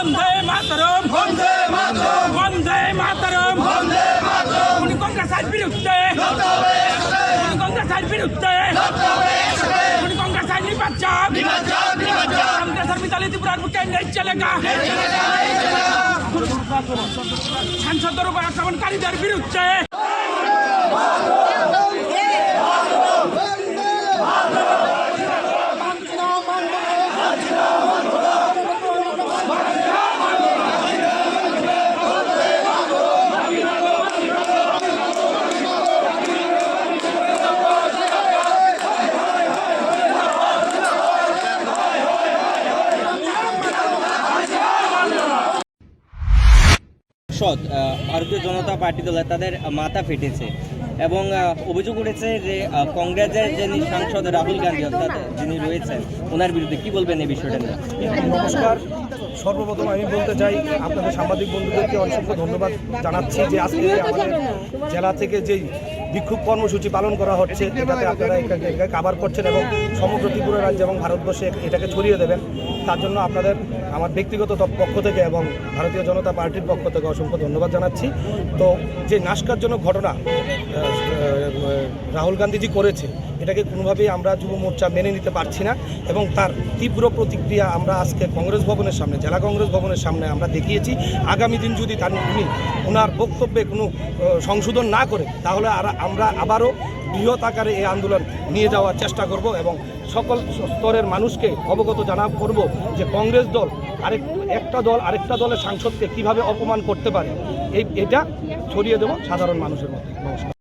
বন্দে মাতরম, বন্দে মাতরম, বন্দে মাতরম, বন্দে মাতরম। উনি কংগ্রেসের বিরুদ্ধে, উনি কংগ্রেসের বিরুদ্ধে, উনি কংগ্রেসের নির্বাচন, কংগ্রেসের মিতালি ত্রিপুরার বুকে নেই চলেগা। সাংসদের উপর আক্রমণকারীদের বিরুদ্ধে ভারতীয় জনতা পার্টি দল তাদের মাথা ফেটেছে এবং অভিযোগ উঠেছে যে কংগ্রেসের যিনি সাংসদ রাহুল গান্ধী অর্থাৎ যিনি রয়েছেন ওনার বিরুদ্ধে কি বলবেন এই বিষয়টা নিয়ে? নমস্কার। সর্বপ্রথম আমি বলতে চাই আপনাদের সাংবাদিক বন্ধুদেরকে অসংখ্য ধন্যবাদ জানাচ্ছি যে আজকে আমাদের জেলা থেকে যেই বিক্ষোভ কর্মসূচি পালন করা হচ্ছে এটাতে আপনারা এটাকে কাভার করছেন এবং সমগ্র ত্রিপুরা রাজ্য এবং ভারতবর্ষে এটাকে ছড়িয়ে দেবেন। তার জন্য আপনাদের আমার ব্যক্তিগত পক্ষ থেকে এবং ভারতীয় জনতা পার্টির পক্ষ থেকে অসংখ্য ধন্যবাদ জানাচ্ছি। তো যে নাশকারজনক ঘটনা রাহুল গান্ধীজি করেছে এটাকে কোনোভাবেই আমরা যুব মোর্চা মেনে নিতে পারছি না এবং তার তীব্র প্রতিক্রিয়া আমরা আজকে কংগ্রেস ভবনের সামনে, জেলা কংগ্রেস ভবনের সামনে আমরা দেখিয়েছি। আগামী দিন যদি ওনার বক্তব্যে কোনো সংশোধন না করে তাহলে আমরা আবারও বৃহৎ আকারে এই আন্দোলন নিয়ে যাওয়ার চেষ্টা করব এবং সকল স্তরের মানুষকে অবগত করব যে কংগ্রেস দল একটা দল আরেকটা দলের সাংসদকে কিভাবে অপমান করতে পারে এটা ছড়িয়ে দেব সাধারণ মানুষের মধ্যে। নমস্কার।